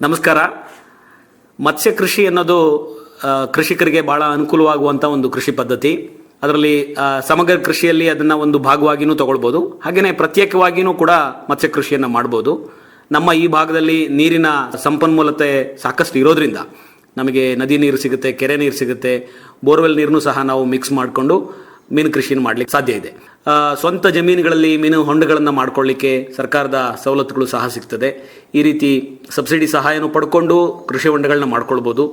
ನಮಸ್ಕಾರ. ಮತ್ಸ್ಯ ಕೃಷಿ ಅನ್ನೋದು ಕೃಷಿಕರಿಗೆ ಬಹಳ ಅನುಕೂಲವಾಗುವಂಥ ಒಂದು ಕೃಷಿ ಪದ್ಧತಿ. ಅದರಲ್ಲಿ ಸಮಗ್ರ ಕೃಷಿಯಲ್ಲಿ ಅದನ್ನು ಒಂದು ಭಾಗವಾಗಿಯೂ ತಗೊಳ್ಬೋದು, ಹಾಗೆಯೇ ಪ್ರತ್ಯೇಕವಾಗಿಯೂ ಕೂಡ ಮತ್ಸ್ಯ ಕೃಷಿಯನ್ನು ಮಾಡ್ಬೋದು. ನಮ್ಮ ಈ ಭಾಗದಲ್ಲಿ ನೀರಿನ ಸಂಪನ್ಮೂಲತೆ ಸಾಕಷ್ಟು ಇರೋದ್ರಿಂದ ನಮಗೆ ನದಿ ನೀರು ಸಿಗುತ್ತೆ, ಕೆರೆ ನೀರು ಸಿಗುತ್ತೆ, ಬೋರ್ವೆಲ್ ನೀರನ್ನು ಸಹ ನಾವು ಮಿಕ್ಸ್ ಮಾಡಿಕೊಂಡು ಮೀನು ಕೃಷಿಯನ್ನು ಮಾಡಲಿಕ್ಕೆ ಸಾಧ್ಯ ಇದೆ. ಸ್ವಂತ ಜಮೀನುಗಳಲ್ಲಿ ಮೀನು ಹೊಂಡಗಳನ್ನು ಮಾಡ್ಕೊಳ್ಳಿಕ್ಕೆ ಸರ್ಕಾರದ ಸವಲತ್ತುಗಳು ಸಹ ಸಿಗ್ತದೆ. ಈ ರೀತಿ ಸಬ್ಸಿಡಿ ಸಹಾಯನೂ ಪಡ್ಕೊಂಡು ಕೃಷಿ ಹೊಂಡಗಳನ್ನ ಮಾಡ್ಕೊಳ್ಬೋದು.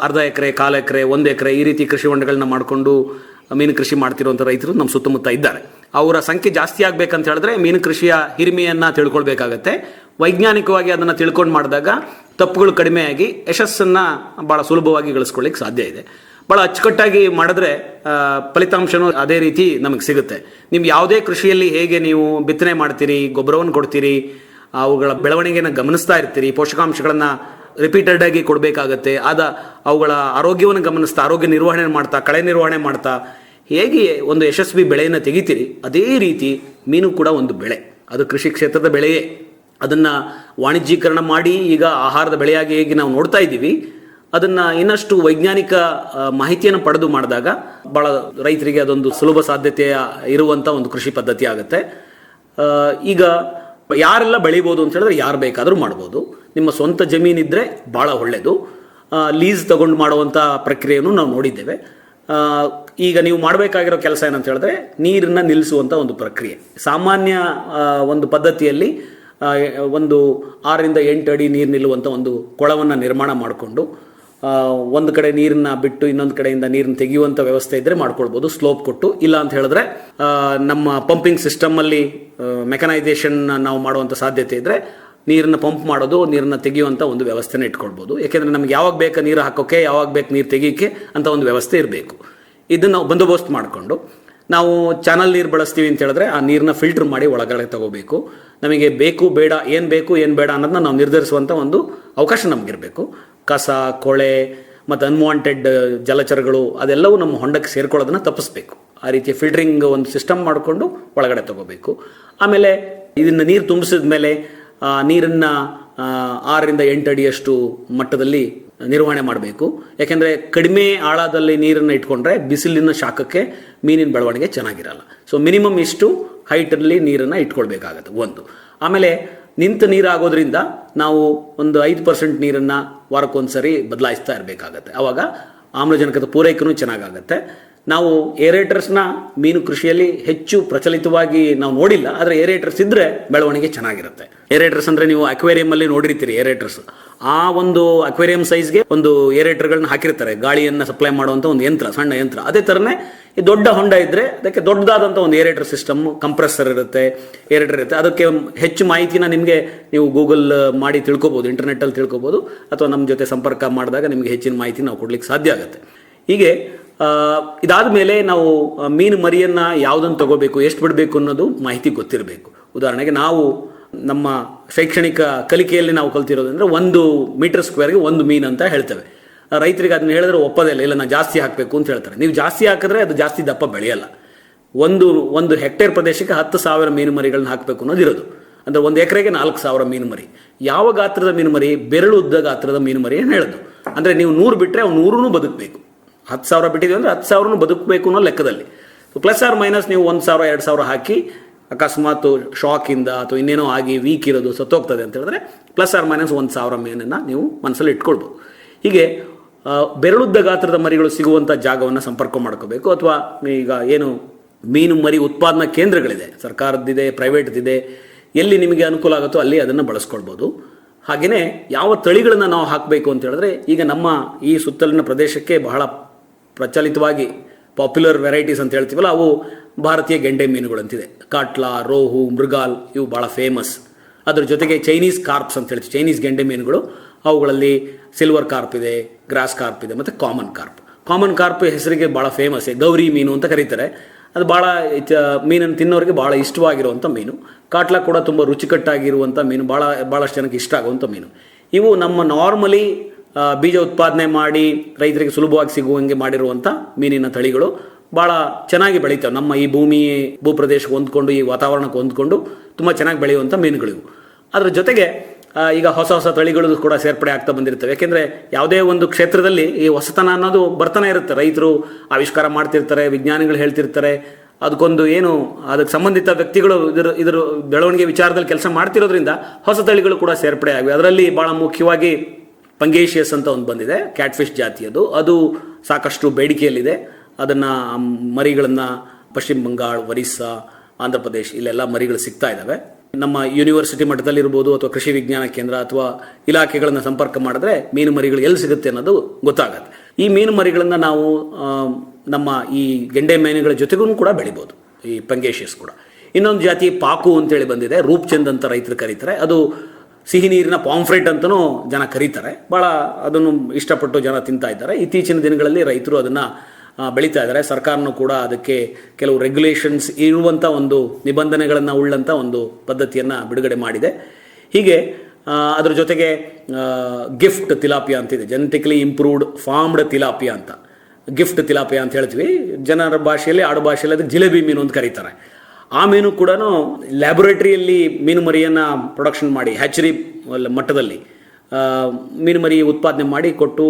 ಅರ್ಧ ಎಕರೆ, ಕಾಲು ಎಕರೆ, 1 ಎಕರೆ ಈ ರೀತಿ ಕೃಷಿ ಹೊಂಡಗಳನ್ನ ಮಾಡಿಕೊಂಡು ಮೀನು ಕೃಷಿ ಮಾಡ್ತಿರುವಂಥ ರೈತರು ನಮ್ಮ ಸುತ್ತಮುತ್ತ ಇದ್ದಾರೆ. ಅವರ ಸಂಖ್ಯೆ ಜಾಸ್ತಿ ಆಗಬೇಕಂತ ಹೇಳಿದ್ರೆ ಮೀನು ಕೃಷಿಯ ಹಿರಿಮೆಯನ್ನು ತಿಳ್ಕೊಳ್ಬೇಕಾಗತ್ತೆ. ವೈಜ್ಞಾನಿಕವಾಗಿ ಅದನ್ನು ತಿಳ್ಕೊಂಡು ಮಾಡಿದಾಗ ತಪ್ಪುಗಳು ಕಡಿಮೆಯಾಗಿ ಯಶಸ್ಸನ್ನು ಭಾಳ ಸುಲಭವಾಗಿ ಗಳಿಸ್ಕೊಳ್ಳಿಕ್ಕೆ ಸಾಧ್ಯ ಇದೆ. ಭಾಳ ಅಚ್ಚುಕಟ್ಟಾಗಿ ಮಾಡಿದ್ರೆ ಫಲಿತಾಂಶನೂ ಅದೇ ರೀತಿ ನಮಗೆ ಸಿಗುತ್ತೆ. ನಿಮ್ಗೆ ಯಾವುದೇ ಕೃಷಿಯಲ್ಲಿ ಹೇಗೆ ನೀವು ಬಿತ್ತನೆ ಮಾಡ್ತೀರಿ, ಗೊಬ್ಬರವನ್ನು ಕೊಡ್ತೀರಿ, ಅವುಗಳ ಬೆಳವಣಿಗೆಯನ್ನು ಗಮನಿಸ್ತಾ ಇರ್ತೀರಿ, ಪೋಷಕಾಂಶಗಳನ್ನು ರಿಪೀಟೆಡ್ ಆಗಿ ಕೊಡಬೇಕಾಗತ್ತೆ. ಅವುಗಳ ಆರೋಗ್ಯವನ್ನು ಗಮನಿಸ್ತಾ, ಆರೋಗ್ಯ ನಿರ್ವಹಣೆ ಮಾಡ್ತಾ, ಕಳೆ ನಿರ್ವಹಣೆ ಮಾಡ್ತಾ ಹೇಗೆ ಒಂದು ಯಶಸ್ವಿ ಬೆಳೆಯನ್ನು ತೆಗಿತೀರಿ, ಅದೇ ರೀತಿ ಮೀನು ಕೂಡ ಒಂದು ಬೆಳೆ. ಅದು ಕೃಷಿ ಕ್ಷೇತ್ರದ ಬೆಳೆಯೇ. ಅದನ್ನು ವಾಣಿಜ್ಯೀಕರಣ ಮಾಡಿ ಈಗ ಆಹಾರದ ಬೆಳೆಯಾಗಿ ಹೇಗೆ ನಾವು ನೋಡ್ತಾ ಇದ್ದೀವಿ, ಅದನ್ನು ಇನ್ನಷ್ಟು ವೈಜ್ಞಾನಿಕ ಮಾಹಿತಿಯನ್ನು ಪಡೆದು ಮಾಡಿದಾಗ ಭಾಳ ರೈತರಿಗೆ ಅದೊಂದು ಸುಲಭ ಸಾಧ್ಯತೆಯ ಇರುವಂಥ ಒಂದು ಕೃಷಿ ಪದ್ಧತಿ ಆಗುತ್ತೆ. ಈಗ ಯಾರೆಲ್ಲ ಬೆಳಿಬೋದು ಅಂತ ಹೇಳಿದ್ರೆ ಯಾರು ಬೇಕಾದರೂ ಮಾಡ್ಬೋದು. ನಿಮ್ಮ ಸ್ವಂತ ಜಮೀನಿದ್ದರೆ ಭಾಳ ಒಳ್ಳೆಯದು. ಲೀಸ್ ತಗೊಂಡು ಮಾಡುವಂಥ ಪ್ರಕ್ರಿಯೆಯನ್ನು ನಾವು ನೋಡಿದ್ದೇವೆ. ಈಗ ನೀವು ಮಾಡಬೇಕಾಗಿರೋ ಕೆಲಸ ಏನಂತ ಹೇಳಿದ್ರೆ ನೀರನ್ನು ನಿಲ್ಲಿಸುವಂಥ ಒಂದು ಪ್ರಕ್ರಿಯೆ. ಸಾಮಾನ್ಯ ಒಂದು ಪದ್ಧತಿಯಲ್ಲಿ ಒಂದು 6ರಿಂದ 8 ಅಡಿ ನೀರು ನಿಲ್ಲುವಂಥ ಒಂದು ಕೊಳವನ್ನು ನಿರ್ಮಾಣ ಮಾಡಿಕೊಂಡು ಒಂದು ಕಡೆ ನೀರನ್ನ ಬಿಟ್ಟು ಇನ್ನೊಂದು ಕಡೆಯಿಂದ ನೀರನ್ನು ತೆಗೆಯುವಂಥ ವ್ಯವಸ್ಥೆ ಇದ್ದರೆ ಮಾಡ್ಕೊಳ್ಬೋದು, ಸ್ಲೋಪ್ ಕೊಟ್ಟು. ಇಲ್ಲ ಅಂತ ಹೇಳಿದ್ರೆ ನಮ್ಮ ಪಂಪಿಂಗ್ ಸಿಸ್ಟಮಲ್ಲಿ ಮೆಕನೈಸೇಷನ್ ನಾವು ಮಾಡುವಂಥ ಸಾಧ್ಯತೆ ಇದ್ದರೆ ನೀರನ್ನು ಪಂಪ್ ಮಾಡೋದು, ನೀರನ್ನು ತೆಗೆಯುವಂಥ ಒಂದು ವ್ಯವಸ್ಥೆನ ಇಟ್ಕೊಳ್ಬೋದು. ಯಾಕೆಂದರೆ ನಮ್ಗೆ ಯಾವಾಗ ಬೇಕು ನೀರು ಹಾಕೋಕ್ಕೆ, ಯಾವಾಗ ಬೇಕು ನೀರು ತೆಗಿಯೋಕ್ಕೆ ಅಂತ ಒಂದು ವ್ಯವಸ್ಥೆ ಇರಬೇಕು. ಇದನ್ನು ನಾವು ಬಂದೋಬಸ್ತ್ ಮಾಡಿಕೊಂಡು ನಾವು ಚಾನಲ್ ನೀರು ಬಳಸ್ತೀವಿ ಅಂತ ಹೇಳಿದ್ರೆ ಆ ನೀರನ್ನ ಫಿಲ್ಟರ್ ಮಾಡಿ ಒಳಗಡೆ ತಗೋಬೇಕು. ನಮಗೆ ಬೇಕು ಬೇಡ, ಏನು ಬೇಕು ಏನು ಬೇಡ ಅನ್ನೋದನ್ನ ನಾವು ನಿರ್ಧರಿಸುವಂಥ ಒಂದು ಅವಕಾಶ ನಮಗಿರಬೇಕು. ಕಸ, ಕೊಳೆ ಮತ್ತು ಅನ್ವಾಂಟೆಡ್ ಜಲಚರಗಳು ಅದೆಲ್ಲವೂ ನಮ್ಮ ಹೊಂಡಕ್ಕೆ ಸೇರ್ಕೊಳ್ಳೋದನ್ನು ತಪ್ಪಿಸ್ಬೇಕು. ಆ ರೀತಿಯ ಫಿಲ್ಟರಿಂಗ್ ಒಂದು ಸಿಸ್ಟಮ್ ಮಾಡಿಕೊಂಡು ಒಳಗಡೆ ತಗೋಬೇಕು. ಆಮೇಲೆ ಇದನ್ನು ನೀರು ತುಂಬಿಸಿದ ಮೇಲೆ ನೀರನ್ನು 6ರಿಂದ 8 ಅಡಿಯಷ್ಟು ಮಟ್ಟದಲ್ಲಿ ನಿರ್ವಹಣೆ ಮಾಡಬೇಕು. ಯಾಕೆಂದರೆ ಕಡಿಮೆ ಆಳದಲ್ಲಿ ನೀರನ್ನು ಇಟ್ಕೊಂಡ್ರೆ ಬಿಸಿಲಿನ ಶಾಖಕ್ಕೆ ಮೀನಿನ ಬೆಳವಣಿಗೆ ಚೆನ್ನಾಗಿರಲ್ಲ. ಸೊ ಮಿನಿಮಮ್ ಇಷ್ಟು ಹೈಟಲ್ಲಿ ನೀರನ್ನು ಇಟ್ಕೊಳ್ಬೇಕಾಗತ್ತೆ ಒಂದು. ಆಮೇಲೆ ನಿಂತ ನೀರಾಗೋದ್ರಿಂದ ನಾವು ಒಂದು 5% ನೀರನ್ನು ವಾರಕ್ಕೊಂದ್ಸರಿ ಬದಲಾಯಿಸ್ತಾ ಇರಬೇಕಾಗತ್ತೆ. ಆವಾಗ ಆಮ್ಲಜನಕದ ಪೂರೈಕೆಯೂ ಚೆನ್ನಾಗಾಗತ್ತೆ. ನಾವು ಏರೇಟರ್ಸ್ನ ಮೀನು ಕೃಷಿಯಲ್ಲಿ ಹೆಚ್ಚು ಪ್ರಚಲಿತವಾಗಿ ನಾವು ನೋಡಿಲ್ಲ, ಆದರೆ ಏರೇಟರ್ಸ್ ಇದ್ದರೆ ಬೆಳವಣಿಗೆ ಚೆನ್ನಾಗಿರುತ್ತೆ. ಏರೇಟರ್ಸ್ ಅಂದರೆ ನೀವು ಅಕ್ವೇರಿಯಮಲ್ಲಿ ನೋಡಿರ್ತೀರಿ. ಏರೇಟರ್ಸ್ ಆ ಒಂದು ಅಕ್ವೇರಿಯಂ ಸೈಜ್ಗೆ ಒಂದು ಏರೇಟರ್ಗಳನ್ನ ಹಾಕಿರ್ತಾರೆ, ಗಾಳಿಯನ್ನು ಸಪ್ಲೈ ಮಾಡುವಂಥ ಒಂದು ಯಂತ್ರ, ಸಣ್ಣ ಯಂತ್ರ. ಅದೇ ಥರನೇ ಈ ದೊಡ್ಡ ಹೊಂಡ ಇದ್ದರೆ ಅದಕ್ಕೆ ದೊಡ್ಡದಾದಂಥ ಒಂದು ಏರೇಟರ್ ಸಿಸ್ಟಮ್, ಕಂಪ್ರೆಸರ್ ಇರುತ್ತೆ, ಏರೇಟರ್ ಇರುತ್ತೆ. ಅದಕ್ಕೆ ಹೆಚ್ಚು ಮಾಹಿತಿನ ನಿಮಗೆ ನೀವು ಗೂಗಲ್ ಮಾಡಿ ತಿಳ್ಕೊಬೋದು, ಇಂಟರ್ನೆಟ್ಟಲ್ಲಿ ತಿಳ್ಕೊಬೋದು, ಅಥವಾ ನಮ್ಮ ಜೊತೆ ಸಂಪರ್ಕ ಮಾಡಿದಾಗ ನಿಮಗೆ ಹೆಚ್ಚಿನ ಮಾಹಿತಿ ನಾವು ಕೊಡ್ಲಿಕ್ಕೆ ಸಾಧ್ಯ ಆಗುತ್ತೆ. ಹೀಗೆ ಇದಾದ ಮೇಲೆ ನಾವು ಮೀನು ಮರಿಯನ್ನು ಯಾವುದನ್ನು ತಗೋಬೇಕು, ಎಷ್ಟು ಬಿಡಬೇಕು ಅನ್ನೋದು ಮಾಹಿತಿ ಗೊತ್ತಿರಬೇಕು. ಉದಾಹರಣೆಗೆ ನಾವು ನಮ್ಮ ಶೈಕ್ಷಣಿಕ ಕಲಿಕೆಯಲ್ಲಿ ನಾವು ಕಲ್ತಿರೋದಂದರೆ 1 ಮೀಟರ್ ಸ್ಕ್ವೇರ್ಗೆ 1 ಮೀನು ಅಂತ ಹೇಳ್ತೇವೆ. ರೈತರಿಗೆ ಅದನ್ನ ಹೇಳಿದ್ರೆ ಒಪ್ಪೋದೇ ಇಲ್ಲ, ನಾನು ಜಾಸ್ತಿ ಹಾಕಬೇಕು ಅಂತ ಹೇಳ್ತಾರೆ. ನೀವು ಜಾಸ್ತಿ ಹಾಕಿದ್ರೆ ಅದು ಜಾಸ್ತಿ ದಪ್ಪ ಬೆಳೆಯಲ್ಲ. ಒಂದು ಹೆಕ್ಟೇರ್ ಪ್ರದೇಶಕ್ಕೆ 10,000 ಮೀನು ಮರಿಗಳನ್ನ ಹಾಕಬೇಕು ಅನ್ನೋದು ಇರೋದು. ಅಂದರೆ 1 ಎಕರೆಗೆ 4,000 ಮೀನು ಮರಿ. ಯಾವ ಗಾತ್ರದ ಮೀನು ಮರಿ? ಬೆರಳು ಉದ್ದ ಗಾತ್ರದ ಮೀನು ಮರಿ ಏನು ಹೇಳೋದು. ಅಂದರೆ ನೀವು 100 ಬಿಟ್ಟರೆ ಅವ್ನು 100 ಬದುಕಬೇಕು. 10,000 ಬಿಟ್ಟಿದ್ದೀವಿ ಅಂದರೆ 10,000 ಬದುಕಬೇಕು ಅನ್ನೋ ಲೆಕ್ಕದಲ್ಲಿ. ಪ್ಲಸ್ ಆರ್ ಮೈನಸ್ ನೀವು 1,000 2,000 ಹಾಕಿ ಅಕಸ್ಮಾತ್ ಶಾಕಿಂದ ಅಥವಾ ಇನ್ನೇನೋ ಆಗಿ ವೀಕ್ ಇರೋದು ಸತ್ತೋಗ್ತದೆ ಅಂತ ಹೇಳಿದ್ರೆ ಪ್ಲಸ್ ಆರ್ ಮೈನಸ್ 1,000 ಮೀನನ್ನು ನೀವು ಮನಸ್ಸಲ್ಲಿ ಇಟ್ಕೊಳ್ಬೋದು. ಹೀಗೆ ಬೆರಳುದ್ದ ಗಾತ್ರದ ಮರಿಗಳು ಸಿಗುವಂಥ ಜಾಗವನ್ನು ಸಂಪರ್ಕ ಮಾಡ್ಕೋಬೇಕು. ಅಥವಾ ಈಗ ಏನು ಮೀನು ಮರಿ ಉತ್ಪಾದನಾ ಕೇಂದ್ರಗಳಿದೆ, ಸರ್ಕಾರದ್ದಿದೆ, ಪ್ರೈವೇಟ್ದಿದೆ, ಎಲ್ಲಿ ನಿಮಗೆ ಅನುಕೂಲ ಆಗುತ್ತೋ ಅಲ್ಲಿ ಅದನ್ನು ಬಳಸ್ಕೊಳ್ಬೋದು. ಹಾಗೆಯೇ ಯಾವ ತಳಿಗಳನ್ನು ನಾವು ಹಾಕಬೇಕು ಅಂತ ಹೇಳಿದ್ರೆ ಈಗ ನಮ್ಮ ಈ ಸುತ್ತಲಿನ ಪ್ರದೇಶಕ್ಕೆ ಬಹಳ ಪ್ರಚಲಿತವಾಗಿ ಪಾಪ್ಯುಲರ್ ವೆರೈಟೀಸ್ ಅಂತ ಹೇಳ್ತೀವಲ್ಲ, ಅವು ಭಾರತೀಯ ಗೆಂಡೆ ಮೀನುಗಳಂತಿದೆ. ಕಾಟ್ಲಾ, ರೋಹು, ಮೃಗಾಲ್ ಇವು ಭಾಳ ಫೇಮಸ್. ಅದ್ರ ಜೊತೆಗೆ ಚೈನೀಸ್ ಕಾರ್ಪ್ಸ್ ಅಂತ ಹೇಳ್ತೀವಿ, ಚೈನೀಸ್ ಗೆಂಡೆ ಮೀನುಗಳು. ಅವುಗಳಲ್ಲಿ ಸಿಲ್ವರ್ ಕಾರ್ಪ್ ಇದೆ, ಗ್ರಾಸ್ ಕಾರ್ಪ್ ಇದೆ, ಮತ್ತು ಕಾಮನ್ ಕಾರ್ಪ್. ಕಾಮನ್ ಕಾರ್ಪ್ ಹೆಸರಿಗೆ ಭಾಳ ಫೇಮಸ್, ಗೌರಿ ಮೀನು ಅಂತ ಕರೀತಾರೆ. ಅದು ಭಾಳ ಮೀನನ್ನು ತಿನ್ನೋರಿಗೆ ಭಾಳ ಇಷ್ಟವಾಗಿರುವಂಥ ಮೀನು. ಕಾಟ್ಲಾ ಕೂಡ ತುಂಬ ರುಚಿಕಟ್ಟಾಗಿರುವಂಥ ಮೀನು, ಭಾಳಷ್ಟು ಜನಕ್ಕೆ ಇಷ್ಟ ಆಗುವಂಥ ಮೀನು. ಇವು ನಮ್ಮ ನಾರ್ಮಲಿ ಬೀಜ ಉತ್ಪಾದನೆ ಮಾಡಿ ರೈತರಿಗೆ ಸುಲಭವಾಗಿ ಸಿಗುವಂಗೆ ಮಾಡಿರುವಂಥ ಮೀನಿನ ತಳಿಗಳು ಭಾಳ ಚೆನ್ನಾಗಿ ಬೆಳೀತವೆ. ನಮ್ಮ ಈ ಭೂಪ್ರದೇಶಕ್ಕೆ ಹೊಂದ್ಕೊಂಡು, ಈ ವಾತಾವರಣಕ್ಕೆ ಹೊಂದ್ಕೊಂಡು ತುಂಬ ಚೆನ್ನಾಗಿ ಬೆಳೆಯುವಂಥ ಮೀನುಗಳಿವು. ಅದರ ಜೊತೆಗೆ ಈಗ ಹೊಸ ಹೊಸ ತಳಿಗಳು ಕೂಡ ಸೇರ್ಪಡೆ ಆಗ್ತಾ ಬಂದಿರ್ತವೆ. ಯಾಕೆಂದರೆ ಯಾವುದೇ ಒಂದು ಕ್ಷೇತ್ರದಲ್ಲಿ ಈ ಹೊಸತನ ಅನ್ನೋದು ಬರ್ತಾನೆ ಇರುತ್ತೆ. ರೈತರು ಆವಿಷ್ಕಾರ ಮಾಡ್ತಿರ್ತಾರೆ, ವಿಜ್ಞಾನಿಗಳು ಹೇಳ್ತಿರ್ತಾರೆ, ಅದಕ್ಕೊಂದು ಏನು ಅದಕ್ಕೆ ಸಂಬಂಧಿತ ವ್ಯಕ್ತಿಗಳು ಇದರ ಬೆಳವಣಿಗೆ ವಿಚಾರದಲ್ಲಿ ಕೆಲಸ ಮಾಡ್ತಿರೋದ್ರಿಂದ ಹೊಸ ತಳಿಗಳು ಕೂಡ ಸೇರ್ಪಡೆ ಆಗಿವೆ. ಅದರಲ್ಲಿ ಭಾಳ ಮುಖ್ಯವಾಗಿ ಪಂಗೇಶಿಯಸ್ ಅಂತ ಒಂದು ಬಂದಿದೆ, ಕ್ಯಾಟ್ಫಿಶ್ ಜಾತಿಯದು. ಅದು ಸಾಕಷ್ಟು ಬೇಡಿಕೆಯಲ್ಲಿದೆ. ಅದನ್ನು ಮರಿಗಳನ್ನು ಪಶ್ಚಿಮ ಬಂಗಾಳ, ಒರಿಸ್ಸಾ, ಆಂಧ್ರ ಪ್ರದೇಶ್ ಇಲ್ಲೆಲ್ಲ ಮರಿಗಳು ಸಿಗ್ತಾ ಇದ್ದಾವೆ. ನಮ್ಮ ಯೂನಿವರ್ಸಿಟಿ ಮಟ್ಟದಲ್ಲಿರ್ಬೋದು ಅಥವಾ ಕೃಷಿ ವಿಜ್ಞಾನ ಕೇಂದ್ರ ಅಥವಾ ಇಲಾಖೆಗಳನ್ನು ಸಂಪರ್ಕ ಮಾಡಿದ್ರೆ ಮೀನು ಮರಿಗಳು ಎಲ್ಲಿ ಸಿಗುತ್ತೆ ಅನ್ನೋದು ಗೊತ್ತಾಗುತ್ತೆ. ಈ ಮೀನು ಮರಿಗಳನ್ನು ನಾವು ನಮ್ಮ ಈ ಗೆಂಡೆ ಮೀನುಗಳ ಜೊತೆಗೂ ಕೂಡ ಬೆಳಿಬೋದು, ಈ ಪಂಗೇಶಿಯಸ್ ಕೂಡ. ಇನ್ನೊಂದು ಜಾತಿ ಪಾಕು ಅಂತೇಳಿ ಬಂದಿದೆ, ರೂಪ್ಚಂದ್ ಅಂತ ರೈತರು ಕರೀತಾರೆ. ಅದು ಸಿಹಿ ನೀರಿನ ಪಾಂಫ್ರೆಟ್ ಅಂತಲೂ ಜನ ಕರೀತಾರೆ. ಭಾಳ ಅದನ್ನು ಇಷ್ಟಪಟ್ಟು ಜನ ತಿಂತಾ ಇದ್ದಾರೆ. ಇತ್ತೀಚಿನ ದಿನಗಳಲ್ಲಿ ರೈತರು ಅದನ್ನು ಬೆಳೀತಾ ಇದ್ದಾರೆ. ಸರ್ಕಾರನೂ ಕೂಡ ಅದಕ್ಕೆ ಕೆಲವು ರೆಗ್ಯುಲೇಷನ್ಸ್ ಇರುವಂಥ ಒಂದು ನಿಬಂಧನೆಗಳನ್ನು ಉಳ್ಳಂಥ ಒಂದು ಪದ್ಧತಿಯನ್ನು ಬಿಡುಗಡೆ ಮಾಡಿದೆ. ಹೀಗೆ ಅದರ ಜೊತೆಗೆ ಗಿಫ್ಟ್ ತಿಲಾಪಿಯಾ ಅಂತಿದೆ, ಜೆನೆಟಿಕಲಿ ಇಂಪ್ರೂವ್ಡ್ ಫಾರ್ಮ್ಡ್ ತಿಲಾಪಿಯಾ ಅಂತ. ಗಿಫ್ಟ್ ತಿಲಾಪಿಯಾ ಅಂತ ಹೇಳ್ತೀವಿ, ಜನರ ಭಾಷೆಯಲ್ಲಿ, ಆಡು ಭಾಷೆಯಲ್ಲಿ ಅದಕ್ಕೆ ಜಿಲೇಬಿ ಮೀನು ಅಂತ ಕರೀತಾರೆ. ಆ ಮೀನು ಕೂಡ ಲ್ಯಾಬೊರೇಟರಿಯಲ್ಲಿ ಮೀನು ಮರಿಯನ್ನು ಪ್ರೊಡಕ್ಷನ್ ಮಾಡಿ ಹ್ಯಾಚರಿ ಮಟ್ಟದಲ್ಲಿ ಮೀನು ಮರಿ ಉತ್ಪಾದನೆ ಮಾಡಿ ಕೊಟ್ಟು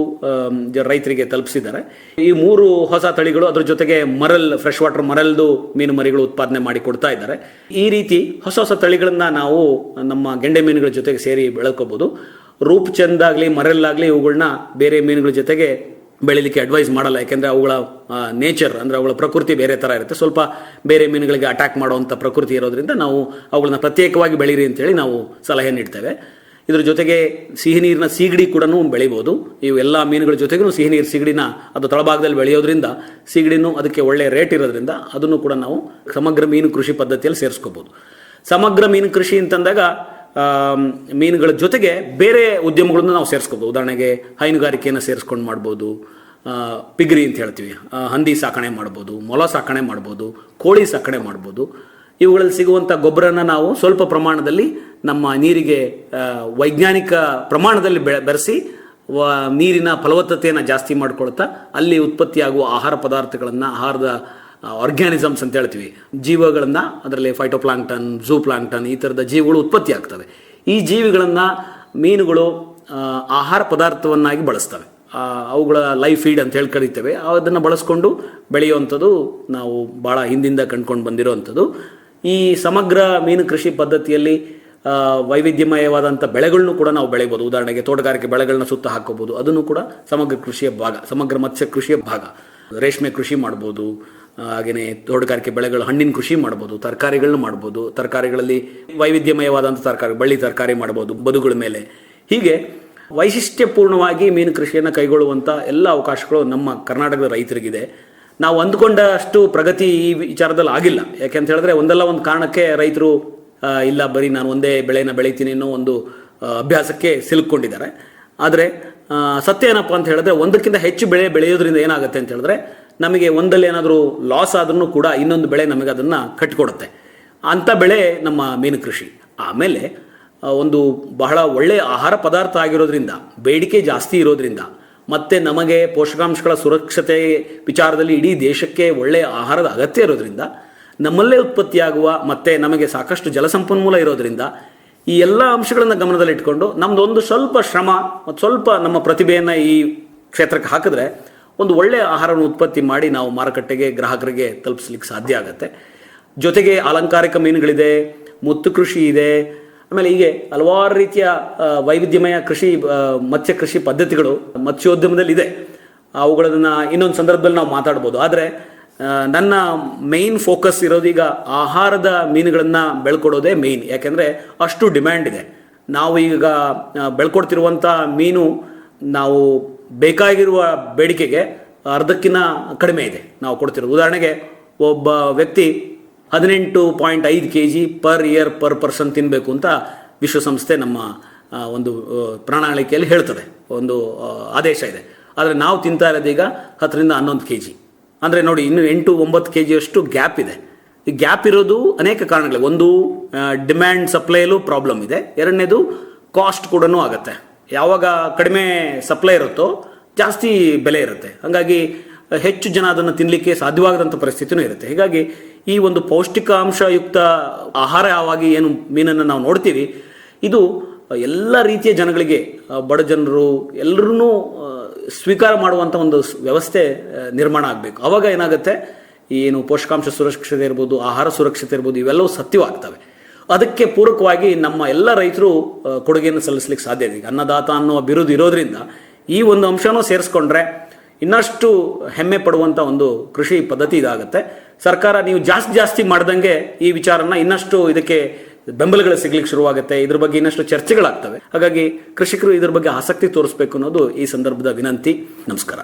ರೈತರಿಗೆ ತಲುಪಿಸಿದ್ದಾರೆ. ಈ 3 ಹೊಸ ತಳಿಗಳು, ಅದರ ಜೊತೆಗೆ ಮರಲ್, ಫ್ರೆಶ್ ವಾಟರ್ ಮರಲ್ದು ಮೀನು ಮರಿಗಳು ಉತ್ಪಾದನೆ ಮಾಡಿ ಕೊಡ್ತಾ ಇದ್ದಾರೆ. ಈ ರೀತಿ ಹೊಸ ಹೊಸ ತಳಿಗಳನ್ನು ನಾವು ನಮ್ಮ ಗೆಂಡೆ ಮೀನುಗಳ ಜೊತೆಗೆ ಸೇರಿ ಬೆಳ್ಕೋಬೋದು. ರೂಪ್ಚಂದ್ ಆಗಲಿ, ಮರಲ್ ಆಗಲಿ, ಇವುಗಳನ್ನ ಬೇರೆ ಮೀನುಗಳ ಜೊತೆಗೆ ಬೆಳಿಲಿಕ್ಕೆ ಅಡ್ವೈಸ್ ಮಾಡಲ್ಲ. ಯಾಕೆಂದರೆ ಅವುಗಳ ನೇಚರ್, ಅಂದರೆ ಅವುಗಳ ಪ್ರಕೃತಿ ಬೇರೆ ಥರ ಇರುತ್ತೆ. ಸ್ವಲ್ಪ ಬೇರೆ ಮೀನುಗಳಿಗೆ ಅಟ್ಯಾಕ್ ಮಾಡುವಂಥ ಪ್ರಕೃತಿ ಇರೋದ್ರಿಂದ ನಾವು ಅವುಗಳನ್ನ ಪ್ರತ್ಯೇಕವಾಗಿ ಬೆಳೀರಿ ಅಂತೇಳಿ ನಾವು ಸಲಹೆ ನೀಡ್ತೇವೆ. ಇದ್ರ ಜೊತೆಗೆ ಸಿಹಿ ನೀರಿನ ಸೀಗಡಿ ಕೂಡ ಬೆಳಿಬೋದು. ಇವು ಎಲ್ಲ ಮೀನುಗಳ ಜೊತೆಗೂ ಸಿಹಿ ನೀರು ಸೀಗಡಿನ ಅದು ತಳಭಾಗದಲ್ಲಿ ಬೆಳೆಯೋದ್ರಿಂದ ಸೀಗಡಿನೂ ಅದಕ್ಕೆ ಒಳ್ಳೆ ರೇಟ್ ಇರೋದ್ರಿಂದ ಅದನ್ನು ಕೂಡ ನಾವು ಸಮಗ್ರ ಮೀನು ಕೃಷಿ ಪದ್ಧತಿಯಲ್ಲಿ ಸೇರಿಸ್ಕೋಬೋದು. ಸಮಗ್ರ ಮೀನು ಕೃಷಿ ಅಂತಂದಾಗ ಮೀನುಗಳ ಜೊತೆಗೆ ಬೇರೆ ಉದ್ಯಮಗಳನ್ನು ನಾವು ಸೇರಿಸ್ಕೋಬೋದು. ಉದಾಹರಣೆಗೆ ಹೈನುಗಾರಿಕೆಯನ್ನು ಸೇರಿಸ್ಕೊಂಡು ಮಾಡ್ಬೋದು, ಪಿಗ್ರಿ ಅಂತ ಹೇಳ್ತೀವಿ, ಹಂದಿ ಸಾಕಣೆ ಮಾಡ್ಬೋದು, ಮೊಲ ಸಾಕಣೆ ಮಾಡ್ಬೋದು, ಕೋಳಿ ಸಾಕಣೆ ಮಾಡ್ಬೋದು. ಇವುಗಳಲ್ಲಿ ಸಿಗುವಂಥ ಗೊಬ್ಬರನ ನಾವು ಸ್ವಲ್ಪ ಪ್ರಮಾಣದಲ್ಲಿ ನಮ್ಮ ನೀರಿಗೆ ವೈಜ್ಞಾನಿಕ ಪ್ರಮಾಣದಲ್ಲಿ ಬೆರೆಸಿ ನೀರಿನ ಫಲವತ್ತತೆಯನ್ನು ಜಾಸ್ತಿ ಮಾಡ್ಕೊಳ್ತಾ ಅಲ್ಲಿ ಉತ್ಪತ್ತಿಯಾಗುವ ಆಹಾರ ಪದಾರ್ಥಗಳನ್ನು, ಆಹಾರದ ಆರ್ಗ್ಯಾನಿಸಮ್ಸ್ ಅಂತ ಹೇಳ್ತೀವಿ, ಜೀವಗಳನ್ನು, ಅದರಲ್ಲಿ ಫೈಟೋಪ್ಲಾಂಕ್ಟನ್, ಝೂಪ್ಲಾಂಕ್ಟನ್, ಈ ಥರದ ಜೀವಿಗಳು ಉತ್ಪತ್ತಿ ಆಗ್ತವೆ. ಈ ಜೀವಿಗಳನ್ನು ಮೀನುಗಳು ಆಹಾರ ಪದಾರ್ಥವನ್ನಾಗಿ ಬಳಸ್ತವೆ. ಅವುಗಳ ಲೈಫ್ ಫೀಡ್ ಅಂತ ಹೇಳಿ ಕರಿತೇವೆ. ಅದನ್ನು ಬಳಸ್ಕೊಂಡು ಬೆಳೆಯುವಂಥದ್ದು ನಾವು ಭಾಳ ಹಿಂದಿಂದ ಕಂಡ್ಕೊಂಡು ಬಂದಿರೋವಂಥದ್ದು. ಈ ಸಮಗ್ರ ಮೀನು ಕೃಷಿ ಪದ್ಧತಿಯಲ್ಲಿ ವೈವಿಧ್ಯಮಯವಾದಂಥ ಬೆಳೆಗಳನ್ನು ಕೂಡ ನಾವು ಬೆಳೆಯಬಹುದು. ಉದಾಹರಣೆಗೆ ತೋಟಗಾರಿಕೆ ಬೆಳೆಗಳನ್ನ ಸುತ್ತ ಹಾಕೋಬಹುದು. ಅದನ್ನು ಕೂಡ ಸಮಗ್ರ ಕೃಷಿಯ ಭಾಗ, ಸಮಗ್ರ ಮತ್ಸ್ಯ ಕೃಷಿಯ ಭಾಗ. ರೇಷ್ಮೆ ಕೃಷಿ ಮಾಡ್ಬೋದು, ಹಾಗೆಯೇ ತೋಟಗಾರಿಕೆ ಬೆಳೆಗಳು, ಹಣ್ಣಿನ ಕೃಷಿ ಮಾಡ್ಬೋದು, ತರಕಾರಿಗಳನ್ನ ಮಾಡ್ಬೋದು. ತರಕಾರಿಗಳಲ್ಲಿ ವೈವಿಧ್ಯಮಯವಾದಂಥ ತರಕಾರಿ, ಬಳ್ಳಿ ತರಕಾರಿ ಮಾಡ್ಬೋದು ಬದುಗಳ ಮೇಲೆ. ಹೀಗೆ ವೈಶಿಷ್ಟ್ಯಪೂರ್ಣವಾಗಿ ಮೀನು ಕೃಷಿಯನ್ನು ಕೈಗೊಳ್ಳುವಂಥ ಎಲ್ಲ ಅವಕಾಶಗಳು ನಮ್ಮ ಕರ್ನಾಟಕದ ರೈತರಿಗಿದೆ. ನಾವು ಅಂದ್ಕೊಂಡಷ್ಟು ಪ್ರಗತಿ ಈ ವಿಚಾರದಲ್ಲಿ ಆಗಿಲ್ಲ. ಯಾಕೆಂತ ಹೇಳಿದ್ರೆ ಒಂದಲ್ಲ ಒಂದು ಕಾರಣಕ್ಕೆ ರೈತರು ಇಲ್ಲ ಬರೀ ನಾನು ಒಂದೇ ಬೆಳೆನ ಬೆಳಿತೀನಿ ಅನ್ನೋ ಒಂದು ಅಭ್ಯಾಸಕ್ಕೆ ಸಿಲುಕೊಂಡಿದ್ದಾರೆ. ಆದರೆ ಸತ್ಯ ಏನಪ್ಪ ಅಂತ ಹೇಳಿದ್ರೆ ಒಂದಕ್ಕಿಂತ ಹೆಚ್ಚು ಬೆಳೆ ಬೆಳೆಯೋದ್ರಿಂದ ಏನಾಗುತ್ತೆ ಅಂತ ಹೇಳಿದ್ರೆ ನಮಗೆ ಒಂದಲ್ಲಿ ಏನಾದರೂ ಲಾಸ್ ಆದ್ರೂ ಕೂಡ ಇನ್ನೊಂದು ಬೆಳೆ ನಮಗೆ ಅದನ್ನು ಕಟ್ಟಿಕೊಡುತ್ತೆ. ಅಂಥ ಬೆಳೆ ನಮ್ಮ ಮೀನು ಕೃಷಿ. ಆಮೇಲೆ ಒಂದು ಬಹಳ ಒಳ್ಳೆಯ ಆಹಾರ ಪದಾರ್ಥ ಆಗಿರೋದ್ರಿಂದ, ಬೇಡಿಕೆ ಜಾಸ್ತಿ ಇರೋದ್ರಿಂದ, ಮತ್ತು ನಮಗೆ ಪೋಷಕಾಂಶಗಳ ಸುರಕ್ಷತೆ ವಿಚಾರದಲ್ಲಿ ಇಡೀ ದೇಶಕ್ಕೆ ಒಳ್ಳೆಯ ಆಹಾರದ ಅಗತ್ಯ ಇರೋದ್ರಿಂದ, ನಮ್ಮಲ್ಲೇ ಉತ್ಪತ್ತಿಯಾಗುವ ಮತ್ತು ನಮಗೆ ಸಾಕಷ್ಟು ಜಲಸಂಪನ್ಮೂಲ ಇರೋದ್ರಿಂದ ಈ ಎಲ್ಲ ಅಂಶಗಳನ್ನು ಗಮನದಲ್ಲಿಟ್ಕೊಂಡು ನಮ್ಮದೊಂದು ಸ್ವಲ್ಪ ಶ್ರಮ ಮತ್ತು ಸ್ವಲ್ಪ ನಮ್ಮ ಪ್ರತಿಭೆಯನ್ನು ಈ ಕ್ಷೇತ್ರಕ್ಕೆ ಹಾಕಿದ್ರೆ ಒಂದು ಒಳ್ಳೆಯ ಆಹಾರವನ್ನು ಉತ್ಪತ್ತಿ ಮಾಡಿ ನಾವು ಮಾರುಕಟ್ಟೆಗೆ, ಗ್ರಾಹಕರಿಗೆ ತಲುಪಿಸ್ಲಿಕ್ಕೆ ಸಾಧ್ಯ ಆಗುತ್ತೆ. ಜೊತೆಗೆ ಅಲಂಕಾರಿಕ ಮೀನುಗಳಿದೆ, ಮುತ್ತು ಕೃಷಿ ಇದೆ, ಆಮೇಲೆ ಹೀಗೆ ಹಲವಾರು ರೀತಿಯ ವೈವಿಧ್ಯಮಯ ಕೃಷಿ, ಮತ್ಸ್ಯ ಕೃಷಿ ಪದ್ಧತಿಗಳು ಮತ್ಸ್ಯೋದ್ಯಮದಲ್ಲಿ ಇದೆ. ಅವುಗಳನ್ನು ಇನ್ನೊಂದು ಸಂದರ್ಭದಲ್ಲಿ ನಾವು ಮಾತಾಡ್ಬೋದು. ಆದರೆ ನನ್ನ ಮೇಯ್ನ್ ಫೋಕಸ್ ಇರೋದೀಗ ಆಹಾರದ ಮೀನುಗಳನ್ನು ಬೆಳ್ಕೊಡೋದೇ ಮೇಯ್ನ್. ಯಾಕೆಂದರೆ ಅಷ್ಟು ಡಿಮ್ಯಾಂಡ್ ಇದೆ. ನಾವು ಈಗ ಬೆಳ್ಕೊಡ್ತಿರುವಂಥ ಮೀನು ನಾವು ಬೇಕಾಗಿರುವ ಬೇಡಿಕೆಗೆ ಅರ್ಧಕ್ಕಿಂತ ಕಡಿಮೆ ಇದೆ ನಾವು ಕೊಡ್ತಿರೋದು. ಉದಾಹರಣೆಗೆ ಒಬ್ಬ ವ್ಯಕ್ತಿ 18.5 kg per year per person ತಿನ್ನಬೇಕು ಅಂತ ವಿಶ್ವಸಂಸ್ಥೆ ನಮ್ಮ ಒಂದು ಪ್ರಣಾಳಿಕೆಯಲ್ಲಿ ಹೇಳ್ತದೆ, ಒಂದು ಆದೇಶ ಇದೆ. ಆದರೆ ನಾವು ತಿಂತಾ ಇರೋದು ಈಗ 10 ರಿಂದ 11 kg. ಅಂದರೆ ನೋಡಿ, ಇನ್ನು 8-9 kg ಅಷ್ಟು ಗ್ಯಾಪ್ ಇದೆ. ಈ ಗ್ಯಾಪ್ ಇರೋದು ಅನೇಕ ಕಾರಣಗಳು. ಒಂದು, ಡಿಮ್ಯಾಂಡ್ ಸಪ್ಲೈಯಲ್ಲೂ ಪ್ರಾಬ್ಲಮ್ ಇದೆ. ಎರಡನೇದು, ಕಾಸ್ಟ್ ಕೂಡ ಆಗುತ್ತೆ. ಯಾವಾಗ ಕಡಿಮೆ ಸಪ್ಲೈ ಇರುತ್ತೋ ಜಾಸ್ತಿ ಬೆಲೆ ಇರುತ್ತೆ. ಹಾಗಾಗಿ ಹೆಚ್ಚು ಜನ ಅದನ್ನು ತಿನ್ನಲಿಕ್ಕೆ ಸಾಧ್ಯವಾಗದಂಥ ಪರಿಸ್ಥಿತಿನೂ ಇರುತ್ತೆ. ಹೀಗಾಗಿ ಈ ಒಂದು ಪೌಷ್ಟಿಕಾಂಶಯುಕ್ತ ಆಹಾರವಾಗಿ ಏನು ಮೀನನ್ನು ನಾವು ನೋಡ್ತೀವಿ, ಇದು ಎಲ್ಲ ರೀತಿಯ ಜನಗಳಿಗೆ, ಬಡ ಜನರು ಎಲ್ಲರೂ ಸ್ವೀಕಾರ ಮಾಡುವಂಥ ಒಂದು ವ್ಯವಸ್ಥೆ ನಿರ್ಮಾಣ ಆಗಬೇಕು. ಆವಾಗ ಏನಾಗುತ್ತೆ, ಏನು ಪೋಷಕಾಂಶ ಸುರಕ್ಷತೆ ಇರ್ಬೋದು, ಆಹಾರ ಸುರಕ್ಷತೆ ಇರ್ಬೋದು, ಇವೆಲ್ಲವೂ ಸತ್ಯವಾಗ್ತವೆ. ಅದಕ್ಕೆ ಪೂರಕವಾಗಿ ನಮ್ಮ ಎಲ್ಲ ರೈತರು ಕೊಡುಗೆಯನ್ನು ಸಲ್ಲಿಸಲಿಕ್ಕೆ ಸಾಧ್ಯ ಇದೆ. ಈಗ ಅನ್ನದಾತ ಅನ್ನುವ ಬಿರುದು ಇರೋದ್ರಿಂದ ಈ ಒಂದು ಅಂಶನೂ ಸೇರಿಸ್ಕೊಂಡ್ರೆ ಇನ್ನಷ್ಟು ಹೆಮ್ಮೆ ಪಡುವಂಥ ಒಂದು ಕೃಷಿ ಪದ್ಧತಿ ಇದಾಗುತ್ತೆ. ಸರ್ಕಾರ ನೀವು ಜಾಸ್ತಿ ಮಾಡ್ದಂಗೆ ಈ ವಿಚಾರನ ಇನ್ನಷ್ಟು ಇದಕ್ಕೆ ಬೆಂಬಲಗಳು ಸಿಗ್ಲಿಕ್ಕೆ ಶುರುವಾಗುತ್ತೆ. ಇದ್ರ ಬಗ್ಗೆ ಇನ್ನಷ್ಟು ಚರ್ಚೆಗಳಾಗ್ತವೆ. ಹಾಗಾಗಿ ಕೃಷಿಕರು ಇದ್ರ ಬಗ್ಗೆ ಆಸಕ್ತಿ ತೋರಿಸಬೇಕು ಅನ್ನೋದು ಈ ಸಂದರ್ಭದ ವಿನಂತಿ. ನಮಸ್ಕಾರ.